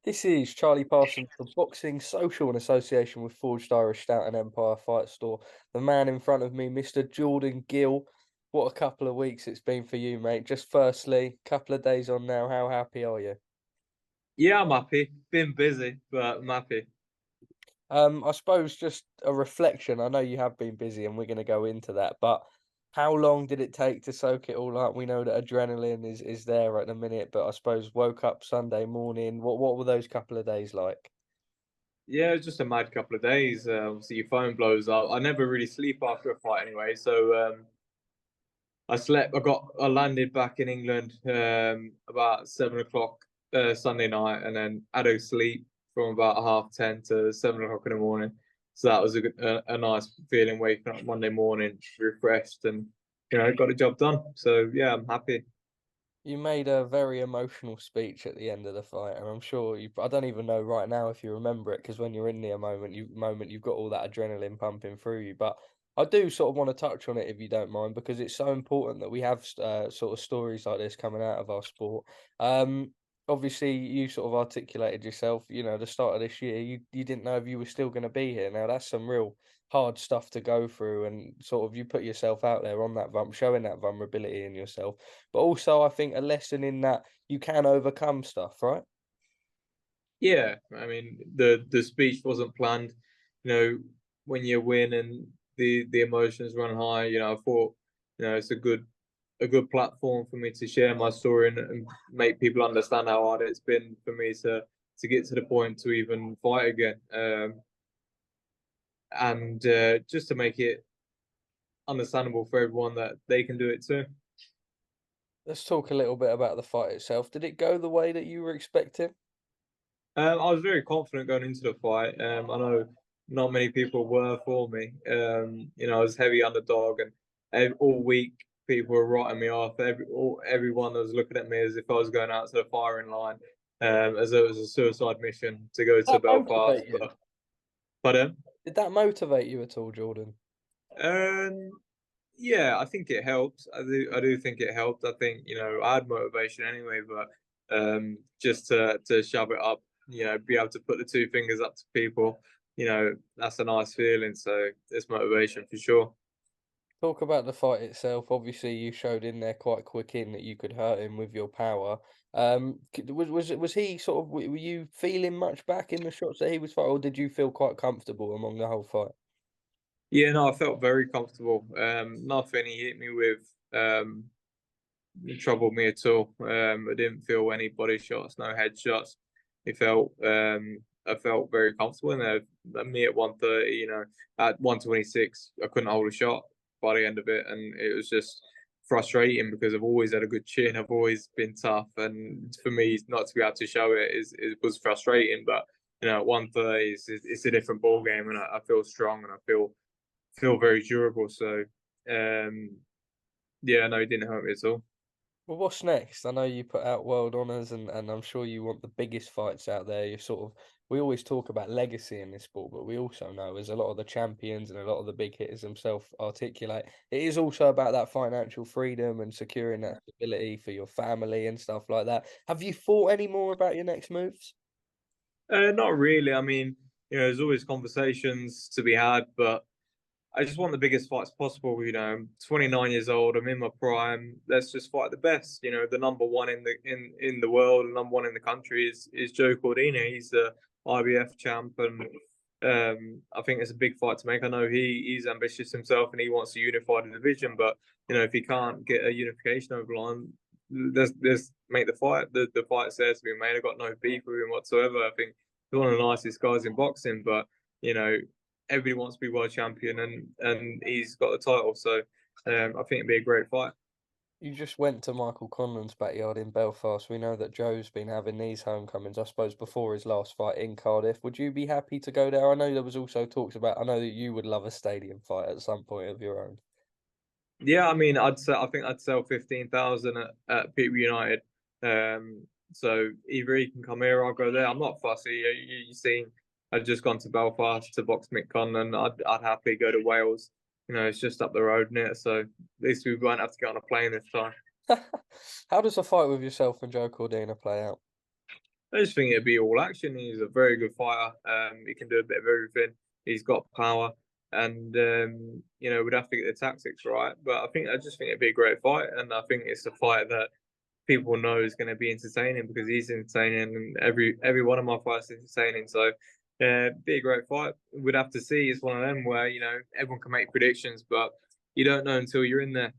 This is Charlie Parsons for Boxing Social in association with Forged Irish Stout and Empire Fight Store. The man in front of me, Mr. Jordan Gill. What a couple of weeks it's been for you, mate. Just firstly, couple of days on now, how happy are you? Yeah, I'm happy. Been busy, but I'm happy. I suppose just a reflection. I know you have been busy and we're going to go into that, but how long did it take to soak it all up? We know that adrenaline is there at the minute, but I suppose woke up Sunday morning. What were those couple of days like? Yeah, it's just a mad couple of days. Obviously, your phone blows up. I never really sleep after a fight anyway, so I slept. I landed back in England about 7 o'clock Sunday night, and then had to sleep from about half 10 to 7 o'clock in the morning. So that was a nice feeling waking up Monday morning refreshed and got the job done. So yeah, I'm happy. You made a very emotional speech at the end of the fight, and I'm sure I don't even know right now if you remember it because when you're in the moment, you've got all that adrenaline pumping through you. But I do sort of want to touch on it if you don't mind, because it's so important that we have sort of stories like this coming out of our sport. Um, Obviously, you sort of articulated yourself. You know, the start of this year, you didn't know if you were still going to be here. Now that's some real hard stuff to go through, and sort of you put yourself out there on that showing that vulnerability in yourself. But also, I think a lesson in that you can overcome stuff, right? Yeah, I mean the speech wasn't planned. You know, when you win and the emotions run high, I thought, it's a good platform for me to share my story and make people understand how hard it's been for me to get to the point to even fight again. And just to make it understandable for everyone that they can do it too. Let's talk a little bit about the fight itself. Did it go the way that you were expecting? I was very confident going into the fight. I know not many people were for me. I was heavy underdog, and all week people were writing me off. Everyone was looking at me as if I was going out to the firing line, as though it was a suicide mission to go Did to that Belfast. motivate you? But Did that motivate you at all, Jordan? um, yeah, I think it helps. I do think it helped. I think I had motivation anyway, but just to shove it up, be able to put the two fingers up to people, that's a nice feeling. So it's motivation for sure. Talk about the fight itself. Obviously, you showed in there quite quick in that you could hurt him with your power. Was he sort of were you feeling much back in the shots that he was fighting, or did you feel quite comfortable among the whole fight? Yeah, no, I felt very comfortable. Nothing he hit me with troubled me at all. I didn't feel any body shots, no head shots. I felt very comfortable in there. Me at 130, at 126, I couldn't hold a shot by the end of it, and it was just frustrating because I've always had a good chin. I've always been tough, and for me not to be able to show it was frustrating. But at 130, it's a different ball game, and I feel strong and I feel very durable. So yeah, no, it didn't hurt me at all. Well, what's next? I know you put out world honours, and I'm sure you want the biggest fights out there. You sort of we always talk about legacy in this sport, but we also know as a lot of the champions and a lot of the big hitters themselves articulate, it is also about that financial freedom and securing that stability for your family and stuff like that. Have you thought any more about your next moves? Not really. I mean, there's always conversations to be had, but I just want the biggest fights possible. I'm 29 years old. I'm in my prime. Let's just fight the best. The number one in the world, the number one in the country is Joe Cordina. He's the IBF champ, and I think it's a big fight to make. I know he's ambitious himself and he wants to unify the division, but if he can't get a unification over the line, let's make the fight. The fight's there to be made. I've got no beef with him whatsoever. I think he's one of the nicest guys in boxing, but you know everybody wants to be world champion, and he's got the title. So I think it'd be a great fight. You just went to Michael Conlan's backyard in Belfast. We know that Joe's been having these homecomings, I suppose, before his last fight in Cardiff. Would you be happy to go there? I know there was also talks about, I know that you would love a stadium fight at some point of your own. Yeah, I mean, I think I'd sell 15,000 at People United. So either he can come here or I'll go there. I'm not fussy. You seen, I've just gone to Belfast to box Mick Conlan. I'd happily go to Wales. It's just up the road near, so at least we won't have to get on a plane this time. How does a fight with yourself and Joe Cordina play out? I just think it'd be all action. He's a very good fighter. He can do a bit of everything. He's got power, and we'd have to get the tactics right. But I just think it'd be a great fight, and I think it's a fight that people know is going to be entertaining because he's entertaining, and every one of my fights is entertaining. So, be a great fight. We'd have to see. It's one of them where everyone can make predictions, but you don't know until you're in there.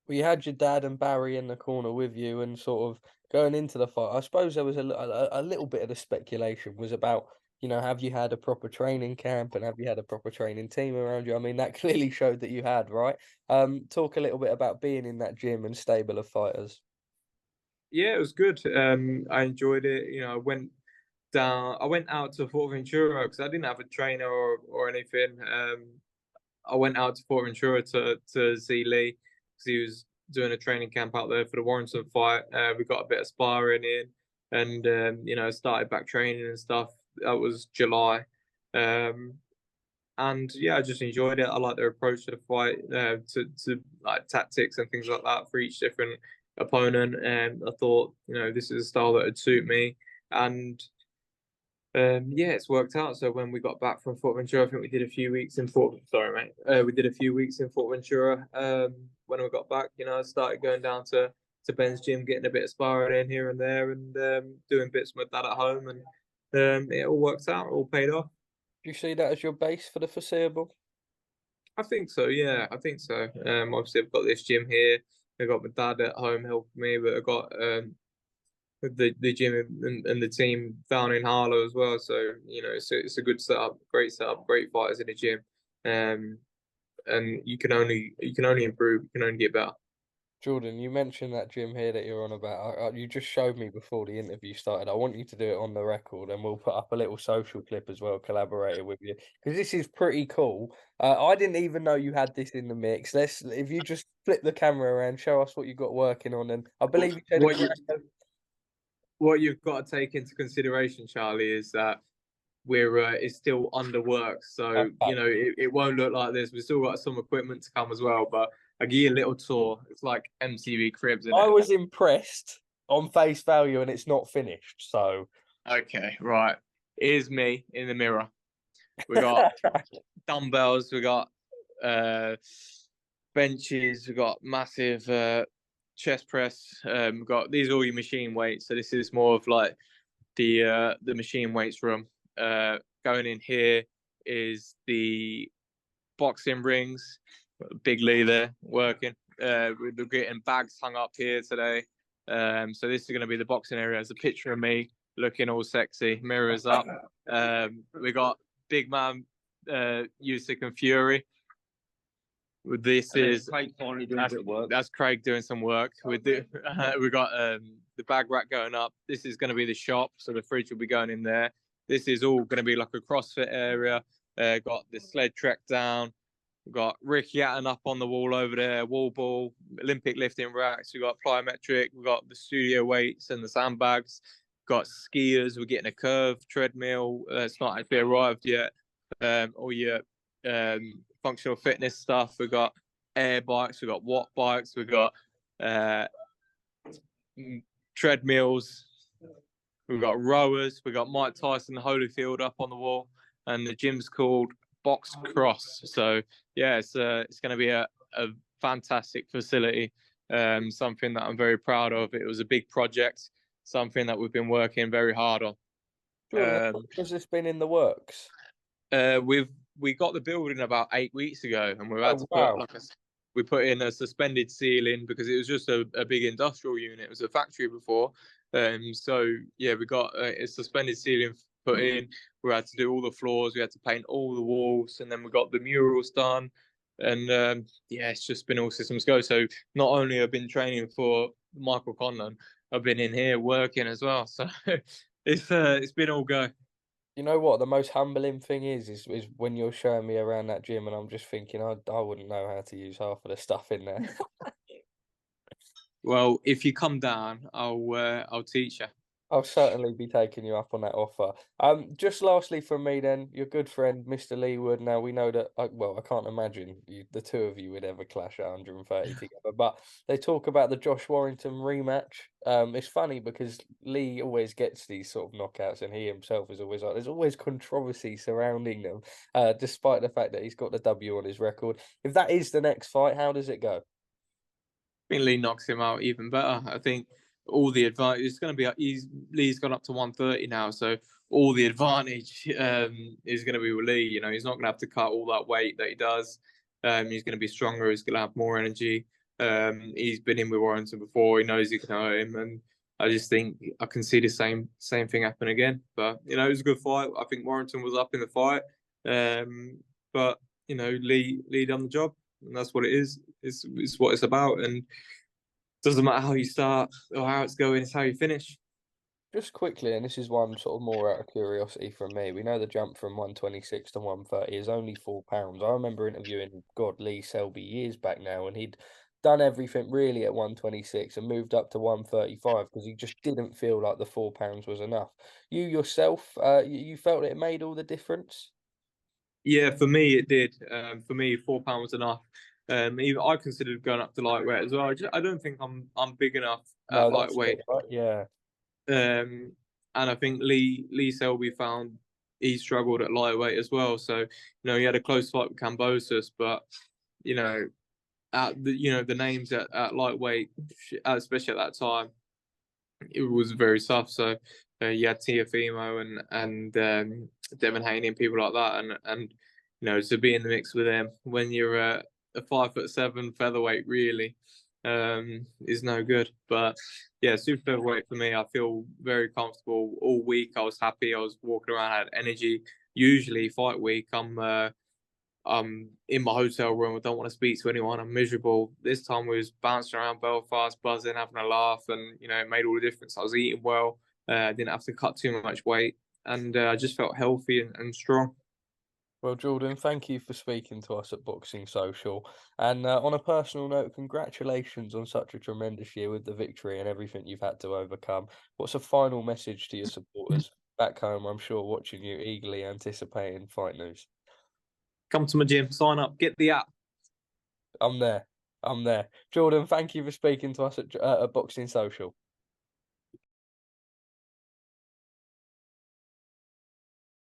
Well, you had your dad and Barry in the corner with you, and sort of going into the fight. I suppose there was a little bit of the speculation was about, have you had a proper training camp and have you had a proper training team around you? I mean, that clearly showed that you had, right? Talk a little bit about being in that gym and stable of fighters. Yeah, it was good. I enjoyed it. I went out to Fort Ventura because I didn't have a trainer or anything. I went out to Fort Ventura to see Leigh because he was doing a training camp out there for the Warrington fight. We got a bit of sparring in, and started back training and stuff. That was July, and yeah, I just enjoyed it. I like their approach to the fight, to like tactics and things like that for each different opponent. And I thought, this is a style that would suit me, and yeah, it's worked out. So when we got back from Fort Ventura, I think we did a few weeks in Fort. Sorry, mate. We did a few weeks in Fort Ventura. When we got back, I started going down to Ben's gym, getting a bit of sparring in here and there, and doing bits with my dad at home, and it all worked out. It all paid off. Do you see that as your base for the foreseeable? I think so. Yeah, I think so. Obviously, I've got this gym here. I got my dad at home helping me, but I got the gym and the team down in Harlow as well. So it's a good setup, great fighters in the gym, and you can only improve, you can only get better. Jordan, you mentioned that gym here that you're on about. You just showed me before the interview started. I want you to do it on the record, and we'll put up a little social clip as well, collaborated with you, because this is pretty cool. I didn't even know you had this in the mix. If you just flip the camera around, show us what you got working on, and I believe you said a What you grand. what you've got to take into consideration, Charlie, is that we're it's still under work, so it won't look like this. We've still got some equipment to come as well, but I give you a little tour. It's like MTV Cribs, isn't I it? was impressed on face value, and it's not finished. So Okay, right. Here's me in the mirror. We got dumbbells, we got benches, we got massive chest press. We've got these are all your machine weights. So this is more of like the machine weights room. Going in here is the boxing rings. Big Leigh there working. We're getting bags hung up here today. So this is going to be the boxing area. There's a picture of me looking all sexy, mirrors up. We got big man Usyk and Fury. This is Craig finally doing a bit of work. That's Craig doing some work. We got the bag rack going up. This is going to be the shop, so the fridge will be going in there. This is all going to be like a CrossFit area. Got the sled trek down. We've got Rick Yatton up on the wall over there, wall ball, Olympic lifting racks. We've got plyometric. We've got the studio weights and the sandbags. We've got skiers. We're getting a curve treadmill. It's not actually arrived yet. All your functional fitness stuff. We've got air bikes. We've got watt bikes. We've got treadmills. We've got rowers. We've got Mike Tyson, Holyfield up on the wall. And the gym's called Box Cross. So yeah, it's going to be a fantastic facility, something that I'm very proud of. It was a big project, something that we've been working very hard on. Has this been in the works? We got the building about 8 weeks ago, and we had to put we put in a suspended ceiling because it was just a big industrial unit. It was a factory before, so yeah, we got a suspended ceiling put in. We had to do all the floors, we had to paint all the walls, and then we got the murals done. And yeah, it's just been all systems go. So not only have I been training for Michael Conlan, I've been in here working as well. So it's been all go. You know what? The most humbling thing is when you're showing me around that gym, and I'm just thinking, I wouldn't know how to use half of the stuff in there. Well, if you come down, I'll teach you. I'll certainly be taking you up on that offer. Just lastly from me then, your good friend, Mr. Leigh Wood. Now we know that, well, I can't imagine the two of you would ever clash at 130 together, but they talk about the Josh Warrington rematch. It's funny because Leigh always gets these sort of knockouts, and he himself is always like, there's always controversy surrounding them, despite the fact that he's got the W on his record. If that is the next fight, how does it go? I think Leigh knocks him out even better. I think all the advantage is going to be Leigh's gone up to 130 now, so all the advantage is going to be with Leigh. You know, he's not going to have to cut all that weight that he does. He's going to be stronger. He's going to have more energy. He's been in with Warrington before. He knows he can hurt him, and I just think I can see the same thing happen again. But you know, it was a good fight. I think Warrington was up in the fight, but you know, Leigh done the job, and that's what it is. It's what it's about, and doesn't matter how you start or how it's going, it's how you finish. Just quickly, and this is one sort of more out of curiosity from me. We know the jump from 126 to 130 is only £4. I remember interviewing Leigh Selby years back now, and he'd done everything really at 126 and moved up to 135 because he just didn't feel like the £4 was enough. You yourself, you felt it made all the difference? Yeah, for me it did. For me, £4 was enough. Even I considered going up to lightweight as well. I don't think I'm big enough No, at that's it, lightweight. right? Yeah. And I think Lee Selby found he struggled at lightweight as well. So you know he had a close fight with Cambosis, but you know the names at lightweight, especially at that time, it was very tough. So you had Tiafimo and Devin Haney and people like that, and you know to be in the mix with them when you're a 5'7" featherweight really is no good. But yeah, super featherweight for me. I feel very comfortable all week. I was happy. I was walking around, I had energy. Usually fight week, I'm in my hotel room. I don't want to speak to anyone. I'm miserable. This time we was bouncing around Belfast, buzzing, having a laugh, and you know it made all the difference. I was eating well. I didn't have to cut too much weight, and I just felt healthy and strong. Well, Jordan, thank you for speaking to us at Boxing Social. And on a personal note, congratulations on such a tremendous year with the victory and everything you've had to overcome. What's a final message to your supporters back home? I'm sure watching you eagerly anticipating fight news. Come to my gym, sign up, get the app. I'm there. I'm there. Jordan, thank you for speaking to us at Boxing Social.